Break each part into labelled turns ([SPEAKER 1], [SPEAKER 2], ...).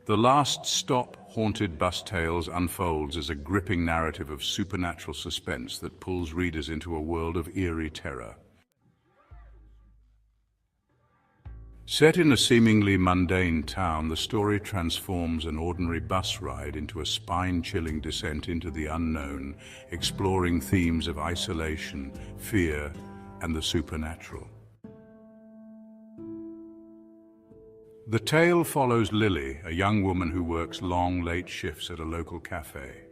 [SPEAKER 1] The Last Stop Haunted Bus Tales unfolds as a gripping narrative of supernatural suspense that pulls readers into a world of eerie terror. Set in a seemingly mundane town, the story transforms an ordinary bus ride into a spine-chilling descent into the unknown, exploring themes of isolation, fear, and the supernatural. The tale follows Lily, a young woman who works long, late shifts at a local cafe.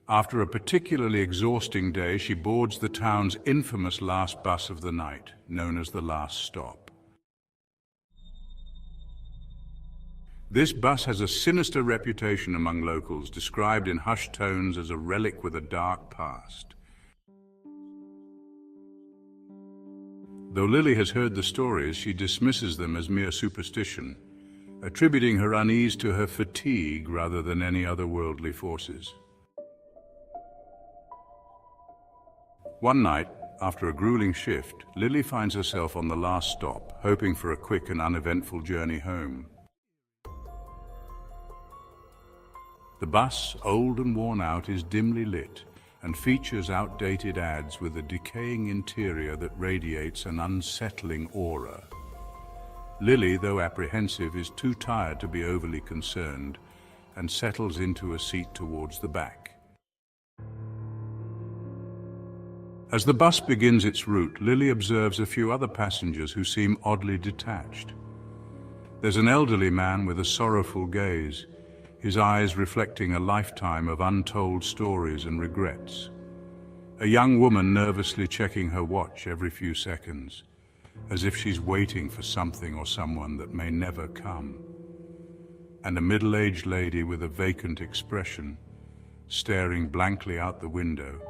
[SPEAKER 1] After a particularly exhausting day, she boards the town's infamous last bus of the night, known as the Last Stop. This bus has a sinister reputation among locals, described in hushed tones as a relic with a dark past. Though Lily has heard the stories, she dismisses them as mere superstition, attributing her unease to her fatigue rather than any other worldly forces. One night, after a grueling shift, Lily finds herself on the last stop, hoping for a quick and uneventful journey home. The bus, old and worn out, is dimly lit and features outdated ads with a decaying interior that radiates an unsettling aura. Lily, though apprehensive, is too tired to be overly concerned and settles into a seat towards the back. As the bus begins its route, Lily observes a few other passengers who seem oddly detached. There's an elderly man with a sorrowful gaze, his eyes reflecting a lifetime of untold stories and regrets. A young woman nervously checking her watch every few seconds, as if she's waiting for something or someone that may never come. And a middle-aged lady with a vacant expression, staring blankly out the window,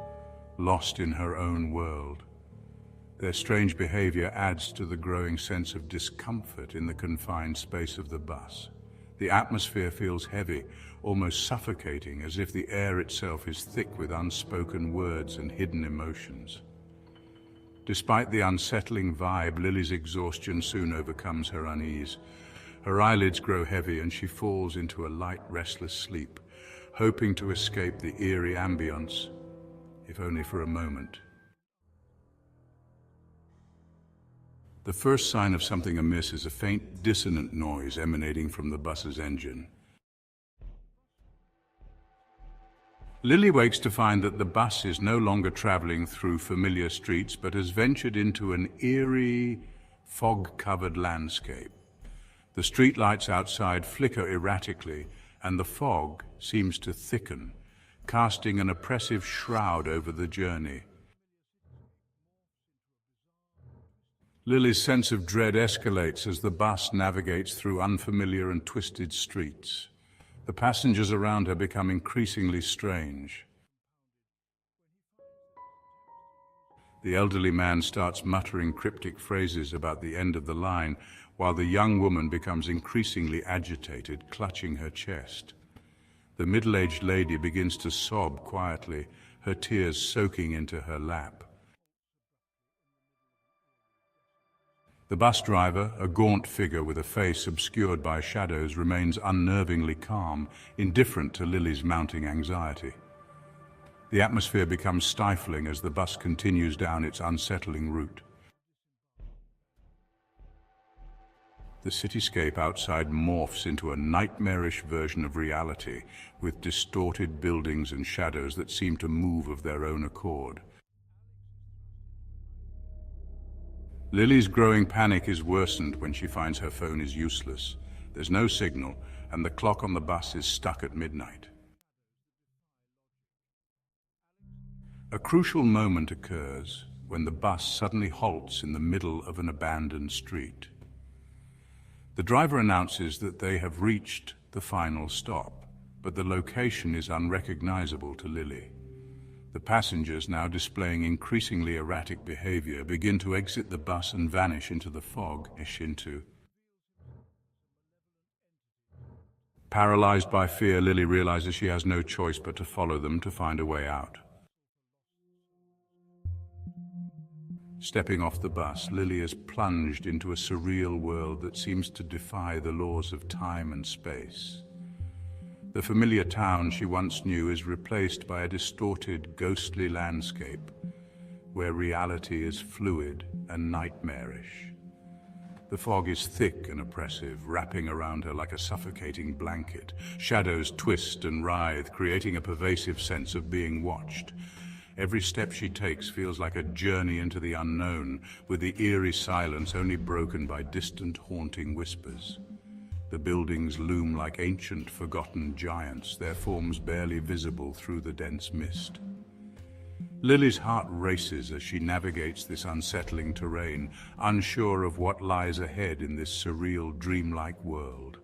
[SPEAKER 1] lost in her own world. Their strange behavior adds to the growing sense of discomfort in the confined space of the bus. The atmosphere feels heavy, almost suffocating, as if the air itself is thick with unspoken words and hidden emotions. Despite the unsettling vibe, Lily's exhaustion soon overcomes her unease. Her eyelids grow heavy and she falls into a light, restless sleep, hoping to escape the eerie ambience, if only for a moment. The first sign of something amiss is a faint, dissonant noise emanating from the bus's engine. Lily wakes to find that the bus is no longer traveling through familiar streets, but has ventured into an eerie, fog-covered landscape. The streetlights outside flicker erratically, and the fog seems to thicken, casting an oppressive shroud over the journey. Lily's sense of dread escalates as the bus navigates through unfamiliar and twisted streets. The passengers around her become increasingly strange. The elderly man starts muttering cryptic phrases about the end of the line, while the young woman becomes increasingly agitated, clutching her chest. The middle-aged lady begins to sob quietly, her tears soaking into her lap. The bus driver, a gaunt figure with a face obscured by shadows, remains unnervingly calm, indifferent to Lily's mounting anxiety. The atmosphere becomes stifling as the bus continues down its unsettling route. The cityscape outside morphs into a nightmarish version of reality, with distorted buildings and shadows that seem to move of their own accord. Lily's growing panic is worsened when she finds her phone is useless. There's no signal, and the clock on the bus is stuck at midnight. A crucial moment occurs when the bus suddenly halts in the middle of an abandoned street. The driver announces that they have reached the final stop, but the location is unrecognizable to Lily. The passengers, now displaying increasingly erratic behavior, begin to exit the bus and vanish into the fog. Paralyzed by fear, Lily realizes she has no choice but to follow them to find a way out. Stepping off the bus, Lily is plunged into a surreal world that seems to defy the laws of time and space. The familiar town she once knew is replaced by a distorted, ghostly landscape where reality is fluid and nightmarish. The fog is thick and oppressive, wrapping around her like a suffocating blanket. Shadows twist and writhe, creating a pervasive sense of being watched. Every step she takes feels like a journey into the unknown, with the eerie silence only broken by distant, haunting whispers. The buildings loom like ancient, forgotten giants, their forms barely visible through the dense mist. Lily's heart races as she navigates this unsettling terrain, unsure of what lies ahead in this surreal, dreamlike world.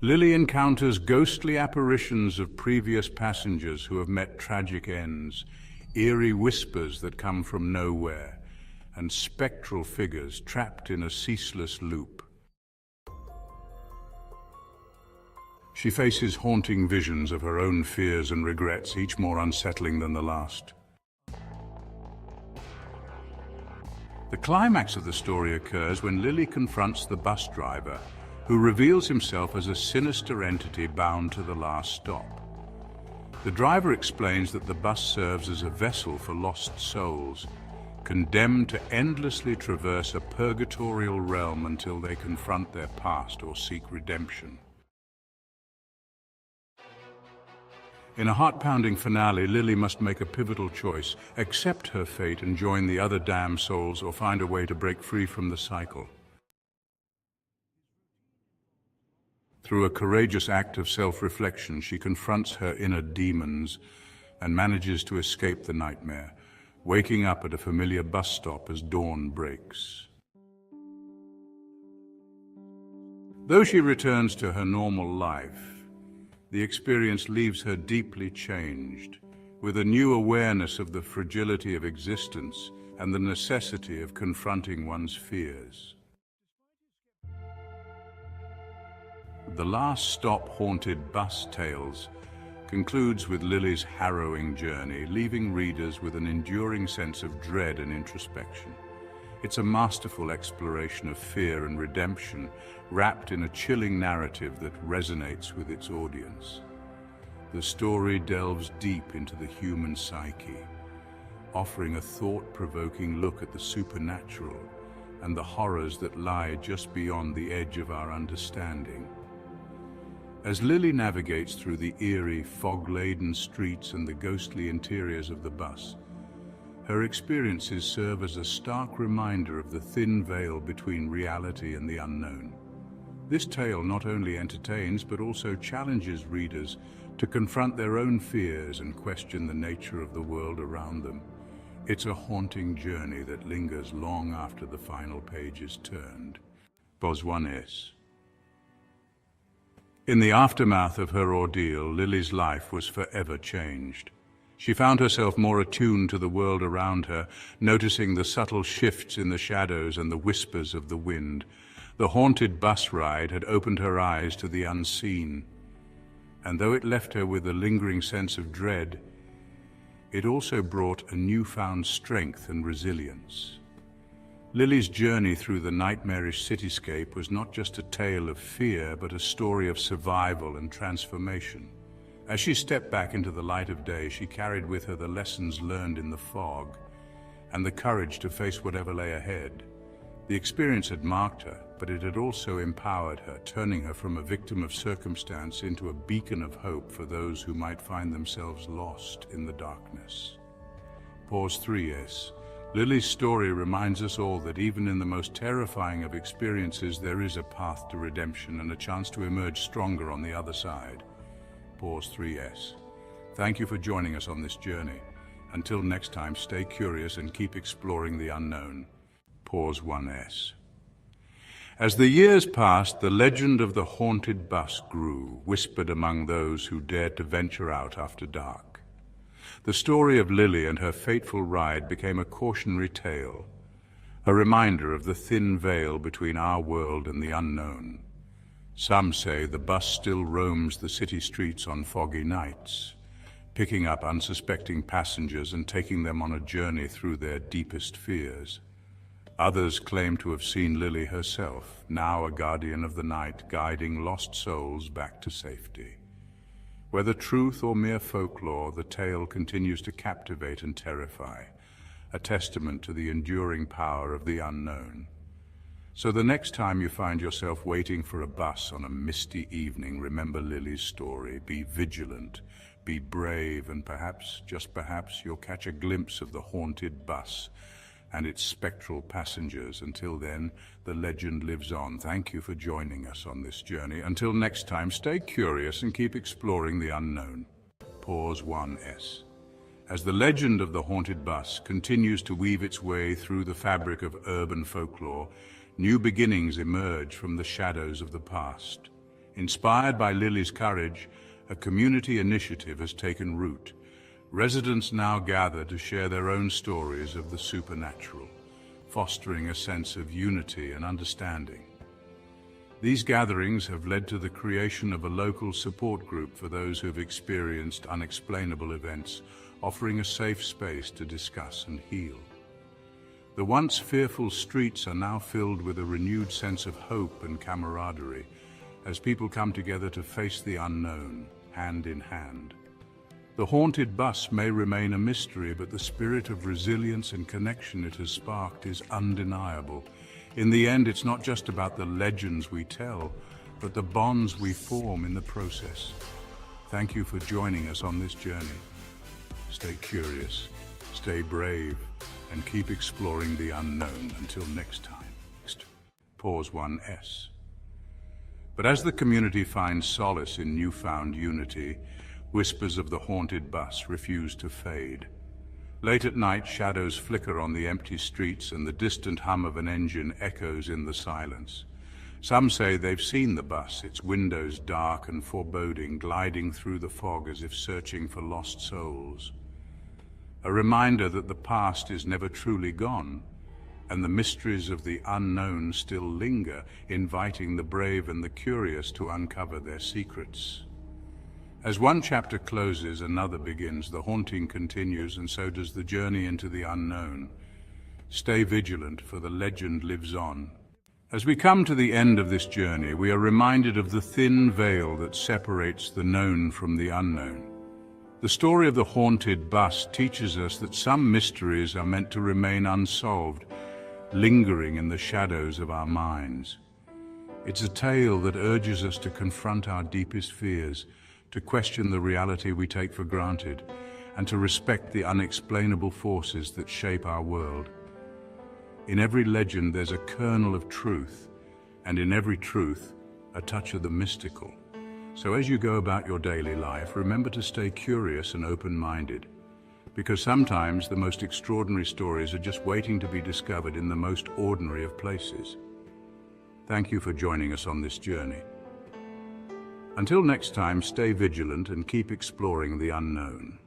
[SPEAKER 1] Lily encounters ghostly apparitions of previous passengers who have met tragic ends, eerie whispers that come from nowhere, and spectral figures trapped in a ceaseless loop. She faces haunting visions of her own fears and regrets, each more unsettling than the last. The climax of the story occurs when Lily confronts the bus driver, who reveals himself as a sinister entity bound to the last stop. The driver explains that the bus serves as a vessel for lost souls, condemned to endlessly traverse a purgatorial realm until they confront their past or seek redemption. In a heart-pounding finale, Lily must make a pivotal choice: accept her fate and join the other damned souls, or find a way to break free from the cycle. Through a courageous act of self-reflection, she confronts her inner demons and manages to escape the nightmare, waking up at a familiar bus stop as dawn breaks. Though she returns to her normal life, the experience leaves her deeply changed, with a new awareness of the fragility of existence and the necessity of confronting one's fears. The Last Stop Haunted Bus Tales concludes with Lily's harrowing journey, leaving readers with an enduring sense of dread and introspection. It's a masterful exploration of fear and redemption, wrapped in a chilling narrative that resonates with its audience. The story delves deep into the human psyche, offering a thought-provoking look at the supernatural and the horrors that lie just beyond the edge of our understanding. As Lily navigates through the eerie, fog-laden streets and the ghostly interiors of the bus, her experiences serve as a stark reminder of the thin veil between reality and the unknown. This tale not only entertains but also challenges readers to confront their own fears and question the nature of the world around them. It's a haunting journey that lingers long after the final page is turned. Pos 1s. In the aftermath of her ordeal, Lily's life was forever changed. She found herself more attuned to the world around her, noticing the subtle shifts in the shadows and the whispers of the wind. The haunted bus ride had opened her eyes to the unseen, and though it left her with a lingering sense of dread, it also brought a newfound strength and resilience. Lily's journey through the nightmarish cityscape was not just a tale of fear, but a story of survival and transformation. As she stepped back into the light of day, she carried with her the lessons learned in the fog and the courage to face whatever lay ahead. The experience had marked her, but it had also empowered her, turning her from a victim of circumstance into a beacon of hope for those who might find themselves lost in the darkness. Pause 3s. Lily's story reminds us all that even in the most terrifying of experiences, there is a path to redemption and a chance to emerge stronger on the other side. Pause 3s. Thank you for joining us on this journey. Until next time, stay curious and keep exploring the unknown. Pause 1s. As the years passed, the legend of the haunted bus grew, whispered among those who dared to venture out after dark. The story of Lily and her fateful ride became a cautionary tale, a reminder of the thin veil between our world and the unknown. Some say the bus still roams the city streets on foggy nights, picking up unsuspecting passengers and taking them on a journey through their deepest fears. Others claim to have seen Lily herself, now a guardian of the night, guiding lost souls back to safety. Whether truth or mere folklore, the tale continues to captivate and terrify, a testament to the enduring power of the unknown. So the next time you find yourself waiting for a bus on a misty evening, remember Lily's story. Be vigilant, be brave, and perhaps, just perhaps, you'll catch a glimpse of the haunted bus and its spectral passengers. Until then, the legend lives on. Thank you for joining us on this journey. Until next time, stay curious and keep exploring the unknown. Pause 1S. As the legend of the haunted bus continues to weave its way through the fabric of urban folklore, new beginnings emerge from the shadows of the past. Inspired by Lily's courage, a community initiative has taken root. Residents now gather to share their own stories of the supernatural, fostering a sense of unity and understanding. These gatherings have led to the creation of a local support group for those who have experienced unexplainable events, offering a safe space to discuss and heal. The once fearful streets are now filled with a renewed sense of hope and camaraderie as people come together to face the unknown, hand in hand. The haunted bus may remain a mystery, but the spirit of resilience and connection it has sparked is undeniable. In the end, it's not just about the legends we tell, but the bonds we form in the process. Thank you for joining us on this journey. Stay curious, stay brave, and keep exploring the unknown. Until next time. Pause 1S. But as the community finds solace in newfound unity, whispers of the haunted bus refuse to fade. Late at night, shadows flicker on the empty streets and the distant hum of an engine echoes in the silence. Some say they've seen the bus, its windows dark and foreboding, gliding through the fog as if searching for lost souls. A reminder that the past is never truly gone, and the mysteries of the unknown still linger, inviting the brave and the curious to uncover their secrets. As one chapter closes, another begins. The haunting continues, and so does the journey into the unknown. Stay vigilant, for the legend lives on. As we come to the end of this journey, we are reminded of the thin veil that separates the known from the unknown. The story of the haunted bus teaches us that some mysteries are meant to remain unsolved, lingering in the shadows of our minds. It's a tale that urges us to confront our deepest fears, to question the reality we take for granted, and to respect the unexplainable forces that shape our world. In every legend there's a kernel of truth, and in every truth, a touch of the mystical. So as you go about your daily life, remember to stay curious and open-minded, because sometimes the most extraordinary stories are just waiting to be discovered in the most ordinary of places. Thank you for joining us on this journey. Until next time, stay vigilant and keep exploring the unknown.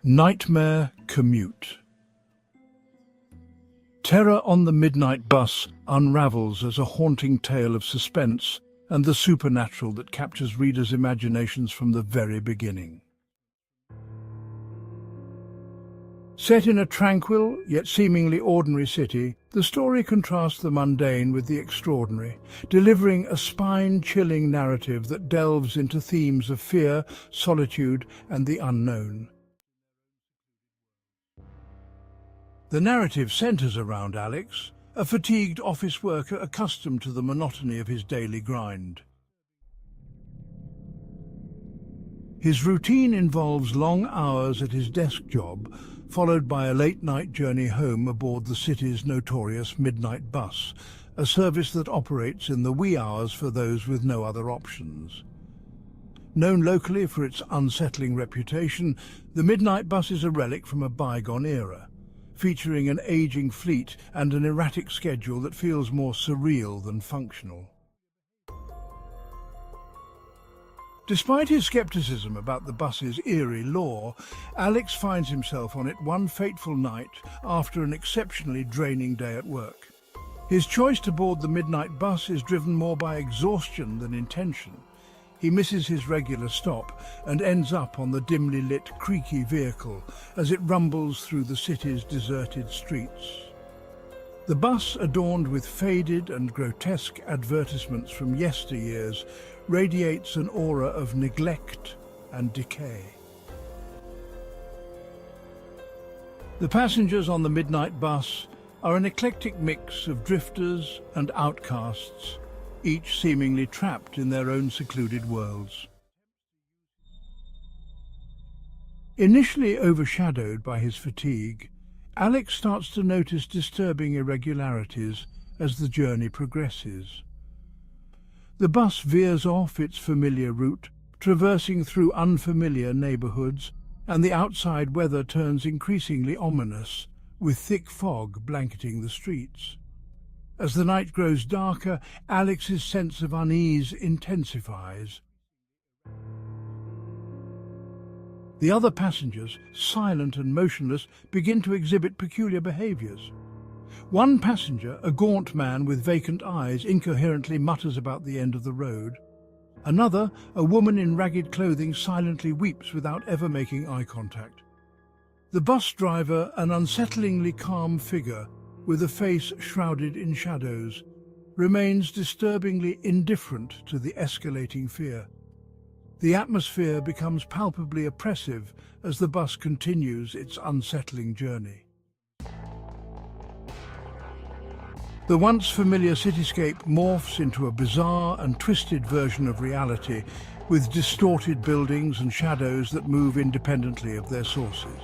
[SPEAKER 2] Nightmare Commute. Terror on the midnight bus unravels as a haunting tale of suspense and the supernatural that captures readers' imaginations from the very beginning. Set in a tranquil, yet seemingly ordinary city, the story contrasts the mundane with the extraordinary, delivering a spine-chilling narrative that delves into themes of fear, solitude, and the unknown. The narrative centers around Alex, a fatigued office worker accustomed to the monotony of his daily grind. His routine involves long hours at his desk job, followed by a late-night journey home aboard the city's notorious midnight bus, a service that operates in the wee hours for those with no other options. Known locally for its unsettling reputation, the midnight bus is a relic from a bygone era, featuring an aging fleet and an erratic schedule that feels more surreal than functional. Despite his skepticism about the bus's eerie lore, Alex finds himself on it one fateful night after an exceptionally draining day at work. His choice to board the midnight bus is driven more by exhaustion than intention, He misses his regular stop and ends up on the dimly lit, creaky vehicle as it rumbles through the city's deserted streets. The bus, adorned with faded and grotesque advertisements from yesteryears, radiates an aura of neglect and decay. The passengers on the midnight bus are an eclectic mix of drifters and outcasts, each seemingly trapped in their own secluded worlds. Initially overshadowed by his fatigue, Alex starts to notice disturbing irregularities as the journey progresses. The bus veers off its familiar route, traversing through unfamiliar neighborhoods, and the outside weather turns increasingly ominous, with thick fog blanketing the streets. As the night grows darker, Alex's sense of unease intensifies. The other passengers, silent and motionless, begin to exhibit peculiar behaviors. One passenger, a gaunt man with vacant eyes, incoherently mutters about the end of the road. Another, a woman in ragged clothing, silently weeps without ever making eye contact. The bus driver, an unsettlingly calm figure, with a face shrouded in shadows, remains disturbingly indifferent to the escalating fear. The atmosphere becomes palpably oppressive as the bus continues its unsettling journey. The once familiar cityscape morphs into a bizarre and twisted version of reality, with distorted buildings and shadows that move independently of their sources.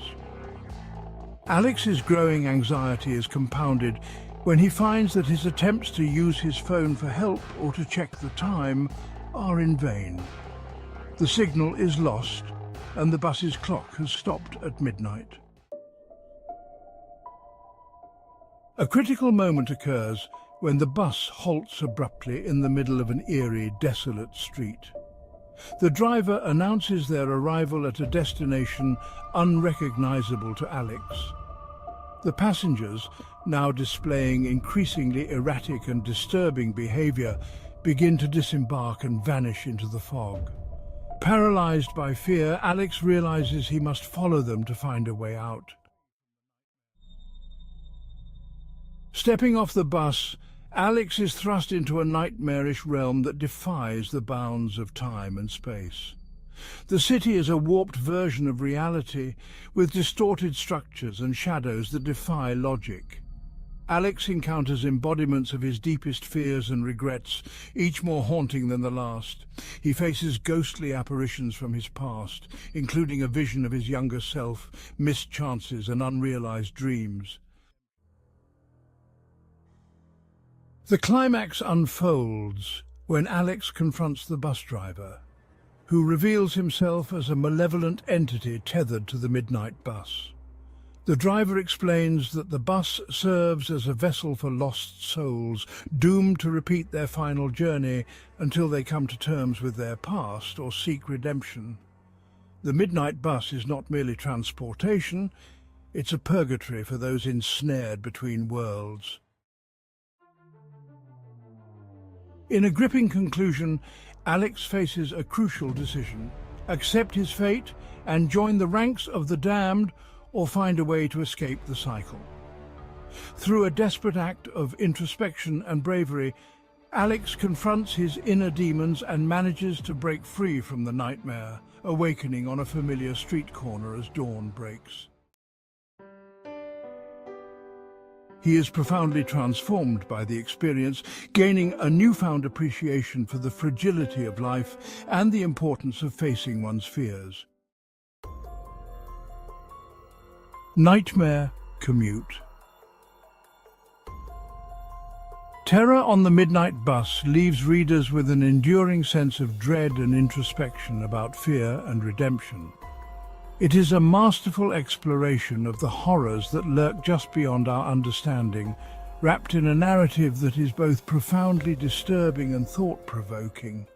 [SPEAKER 2] Alex's growing anxiety is compounded when he finds that his attempts to use his phone for help or to check the time are in vain. The signal is lost, and the bus's clock has stopped at midnight. A critical moment occurs when the bus halts abruptly in the middle of an eerie, desolate street. The driver announces their arrival at a destination unrecognizable to Alex. The passengers, now displaying increasingly erratic and disturbing behavior, begin to disembark and vanish into the fog. Paralyzed by fear, Alex realizes he must follow them to find a way out. Stepping off the bus, Alex is thrust into a nightmarish realm that defies the bounds of time and space. The city is a warped version of reality, with distorted structures and shadows that defy logic. Alex encounters embodiments of his deepest fears and regrets, each more haunting than the last. He faces ghostly apparitions from his past, including a vision of his younger self, missed chances and unrealized dreams. The climax unfolds when Alex confronts the bus driver, who reveals himself as a malevolent entity tethered to the midnight bus. The driver explains that the bus serves as a vessel for lost souls, doomed to repeat their final journey until they come to terms with their past or seek redemption. The midnight bus is not merely transportation, it's a purgatory for those ensnared between worlds. In a gripping conclusion, Alex faces a crucial decision: accept his fate and join the ranks of the damned, or find a way to escape the cycle. Through a desperate act of introspection and bravery, Alex confronts his inner demons and manages to break free from the nightmare, awakening on a familiar street corner as dawn breaks. He is profoundly transformed by the experience, gaining a newfound appreciation for the fragility of life and the importance of facing one's fears. Nightmare Commute. Terror on the Midnight Bus leaves readers with an enduring sense of dread and introspection about fear and redemption. It is a masterful exploration of the horrors that lurk just beyond our understanding, wrapped in a narrative that is both profoundly disturbing and thought-provoking.